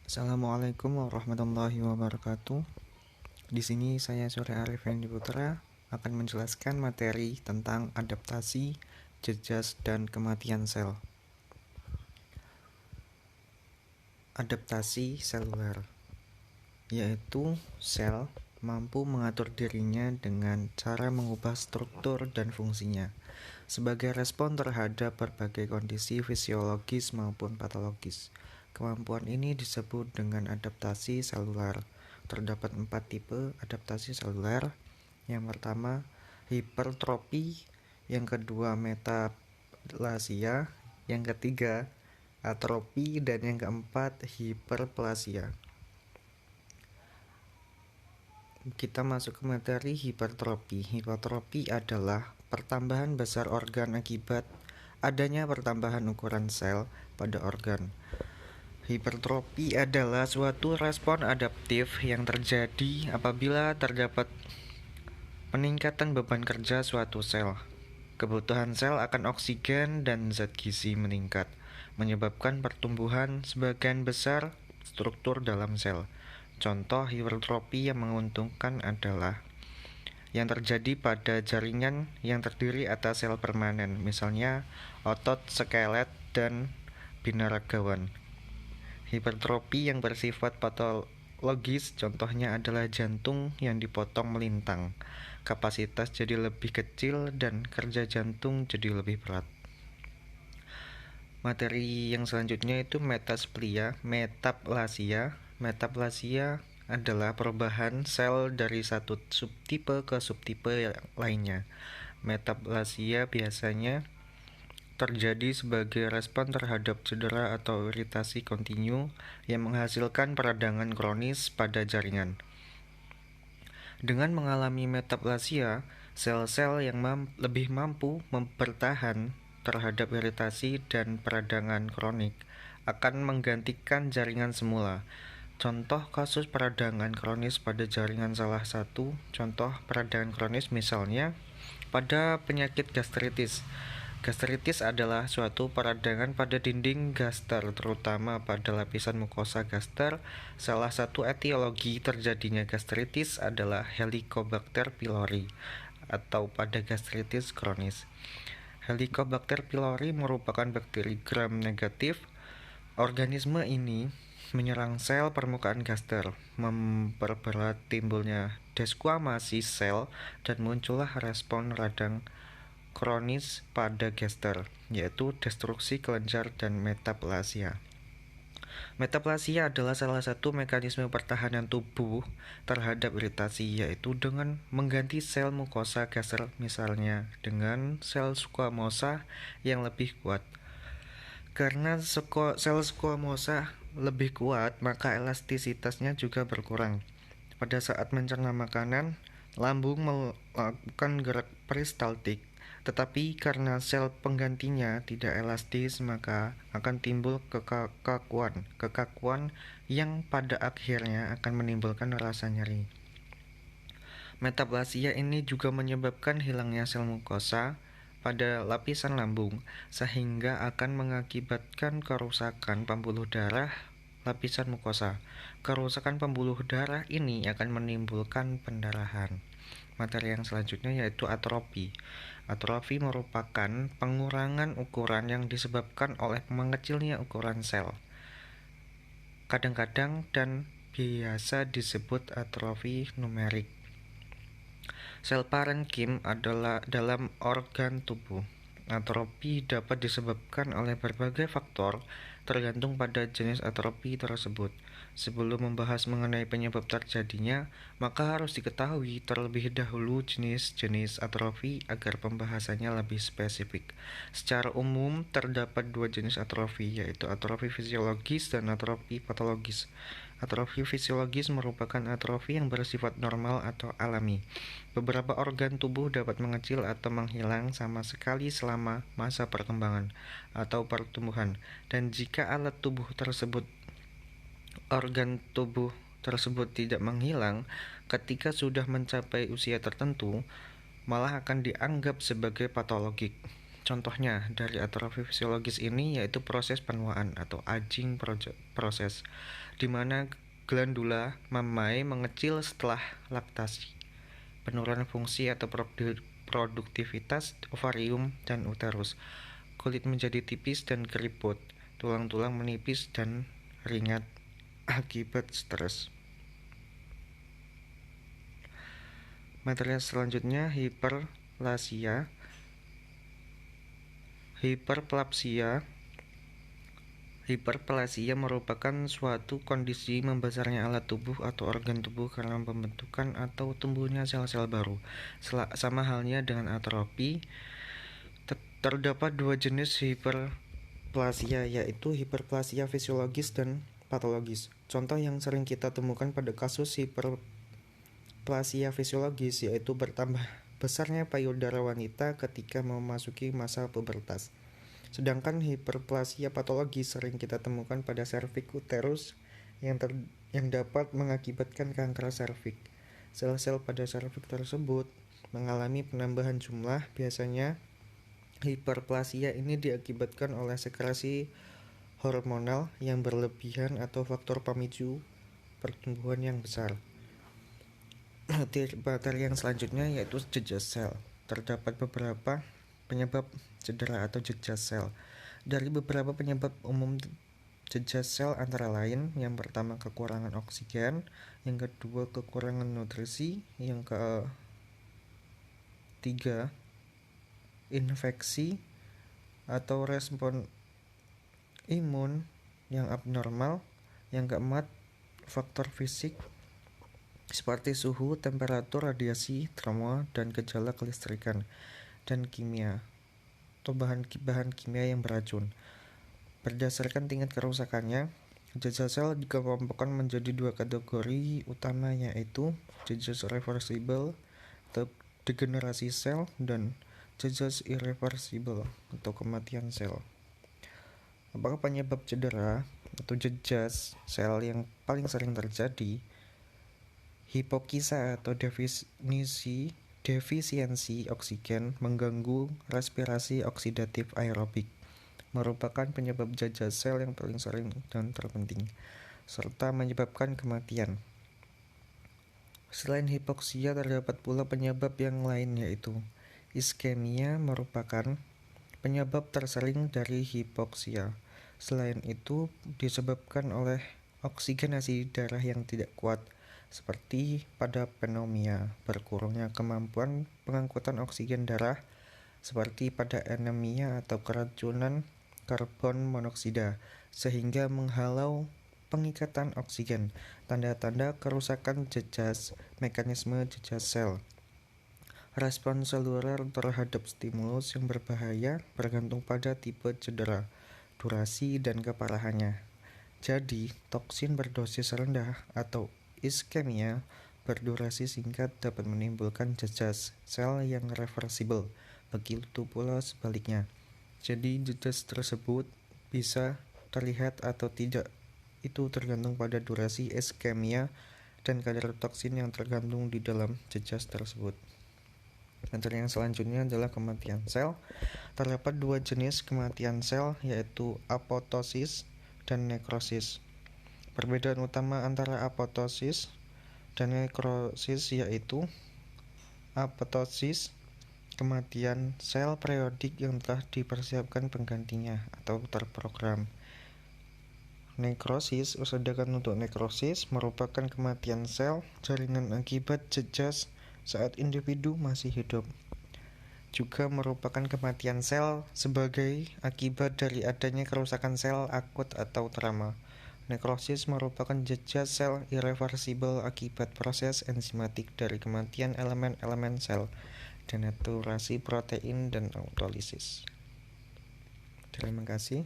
Assalamualaikum warahmatullahi wabarakatuh. Di sini saya Surya Arif Fendi Putra akan menjelaskan materi tentang adaptasi, jejas, dan kematian sel. Adaptasi seluler, yaitu sel mampu mengatur dirinya dengan cara mengubah struktur dan fungsinya sebagai respon terhadap berbagai kondisi fisiologis maupun patologis. Kemampuan ini disebut dengan adaptasi seluler. Terdapat 4 tipe adaptasi seluler. Yang pertama, hipertrofi, yang kedua metaplasia, yang ketiga atrofi, dan yang keempat hiperplasia. Kita masuk ke materi hipertrofi. Hipertrofi adalah pertambahan besar organ akibat adanya pertambahan ukuran sel pada organ. Hipertrofi adalah suatu respon adaptif yang terjadi apabila terdapat peningkatan beban kerja suatu sel. Kebutuhan sel akan oksigen dan zat gizi meningkat, menyebabkan pertumbuhan sebagian besar struktur dalam sel. Contoh hipertrofi yang menguntungkan adalah yang terjadi pada jaringan yang terdiri atas sel permanen, misalnya otot, skelet, dan binaragawan. Hipertrofi yang bersifat patologis contohnya adalah jantung yang dipotong melintang, kapasitas jadi lebih kecil dan kerja jantung jadi lebih berat. Materi yang selanjutnya itu metaplasia. Metaplasia adalah perubahan sel dari satu subtipe ke subtipe lainnya. Metaplasia biasanya terjadi sebagai respon terhadap cedera atau iritasi kontinu yang menghasilkan peradangan kronis pada jaringan. Dengan mengalami metaplasia, sel-sel yang lebih mampu bertahan terhadap iritasi dan peradangan kronik akan menggantikan jaringan semula. Contoh kasus peradangan kronis pada jaringan salah satu contoh peradangan kronis misalnya pada penyakit gastritis. Gastritis adalah suatu peradangan pada dinding gaster, terutama pada lapisan mukosa gaster. Salah satu etiologi terjadinya gastritis adalah Helicobacter pylori atau pada gastritis kronis. Helicobacter pylori merupakan bakteri gram negatif. Organisme ini menyerang sel permukaan gaster, memperberat timbulnya desquamasi sel, dan muncullah respon radang kronis pada gaster, yaitu destruksi kelenjar dan metaplasia. Metaplasia adalah salah satu mekanisme pertahanan tubuh terhadap iritasi, yaitu dengan mengganti sel mukosa gaster, misalnya dengan sel squamosa yang lebih kuat. Karena sel squamosa lebih kuat, maka elastisitasnya juga berkurang. Pada saat mencerna makanan, lambung melakukan gerak peristaltik, tetapi karena sel penggantinya tidak elastis, maka akan timbul kekakuan yang pada akhirnya akan menimbulkan rasa nyeri. Metaplasia ini juga menyebabkan hilangnya sel mukosa pada lapisan lambung, sehingga akan mengakibatkan kerusakan pembuluh darah lapisan mukosa. Kerusakan pembuluh darah ini akan menimbulkan pendarahan. Materi yang selanjutnya yaitu atrofi. Atrofi merupakan pengurangan ukuran yang disebabkan oleh mengecilnya ukuran sel. Kadang-kadang dan biasa disebut atrofi numerik. Sel parenkim adalah dalam organ tubuh. Atrofi dapat disebabkan oleh berbagai faktor tergantung pada jenis atrofi tersebut. Sebelum membahas mengenai penyebab terjadinya, maka harus diketahui terlebih dahulu jenis-jenis atrofi agar pembahasannya lebih spesifik. Secara umum, terdapat dua jenis atrofi, yaitu atrofi fisiologis dan atrofi patologis. Atrofi fisiologis merupakan atrofi yang bersifat normal atau alami. Beberapa organ tubuh dapat mengecil atau menghilang sama sekali selama masa perkembangan atau pertumbuhan, dan jika organ tubuh tersebut tidak menghilang ketika sudah mencapai usia tertentu, malah akan dianggap sebagai patologik. Contohnya dari atrofi fisiologis ini yaitu proses penuaan atau aging proses, di mana glandula mamae mengecil setelah laktasi, penurunan fungsi atau produktivitas ovarium dan uterus, kulit menjadi tipis dan keriput, tulang-tulang menipis dan ringat akibat stres. Materi selanjutnya hiperplasia. Hiperplasia merupakan suatu kondisi membesarnya alat tubuh atau organ tubuh karena pembentukan atau tumbuhnya sel-sel baru. Sama halnya dengan atrofi, terdapat dua jenis hiperplasia, yaitu hiperplasia fisiologis dan patologis. Contoh yang sering kita temukan pada kasus hiperplasia fisiologis yaitu bertambah besarnya payudara wanita ketika memasuki masa pubertas. Sedangkan hiperplasia patologis sering kita temukan pada serviks uterus yang dapat mengakibatkan kanker serviks. Sel-sel pada serviks tersebut mengalami penambahan jumlah. Biasanya hiperplasia ini diakibatkan oleh sekresi hormonal yang berlebihan atau faktor pemicu pertumbuhan yang besar. Materi yang selanjutnya yaitu jejas sel. Terdapat beberapa penyebab cedera atau jejas sel. Dari beberapa penyebab umum jejas sel antara lain, yang pertama kekurangan oksigen, yang kedua kekurangan nutrisi, yang ketiga infeksi atau respon imun yang abnormal, yang keempat faktor fisik seperti suhu, temperatur, radiasi, trauma, dan gejala kelistrikan, dan kimia atau bahan kimia yang beracun. Berdasarkan tingkat kerusakannya, jejas sel dikelompokkan menjadi dua kategori utama, yaitu jejas reversible atau degenerasi sel dan jejas irreversible atau kematian sel. Apakah penyebab cedera atau jejas sel yang paling sering terjadi? Hipoksia atau defisiensi oksigen mengganggu respirasi oksidatif aerobik merupakan penyebab jejas sel yang paling sering dan terpenting, serta menyebabkan kematian. Selain hipoksia, terdapat pula penyebab yang lain, yaitu iskemia merupakan penyebab tersering dari hipoksia. Selain itu disebabkan oleh oksigenasi darah yang tidak kuat, seperti pada pneumonia, berkurangnya kemampuan pengangkutan oksigen darah, seperti pada anemia atau keracunan karbon monoksida, sehingga menghalau pengikatan oksigen. Tanda-tanda kerusakan jejas, mekanisme jejas sel. Respon seluler terhadap stimulus yang berbahaya bergantung pada tipe cedera, durasi, dan keparahannya. Jadi, toksin berdosis rendah atau iskemia berdurasi singkat dapat menimbulkan jejas sel yang reversibel. Begitu pula sebaliknya. Jadi jejas tersebut bisa terlihat atau tidak. Itu tergantung pada durasi iskemia dan kadar toksin yang tergantung di dalam jejas tersebut. Materi yang selanjutnya adalah kematian sel. Terdapat dua jenis kematian sel, yaitu apoptosis dan nekrosis. Perbedaan utama antara apoptosis dan nekrosis yaitu apoptosis, kematian sel periodik yang telah dipersiapkan penggantinya atau terprogram. Nekrosis, sedangkan untuk nekrosis merupakan kematian sel jaringan akibat jejas saat individu masih hidup. Juga merupakan kematian sel sebagai akibat dari adanya kerusakan sel akut atau trauma. Nekrosis merupakan jejas sel irreversibel akibat proses enzimatik dari kematian elemen-elemen sel, denaturasi protein, dan autolisis. Terima kasih.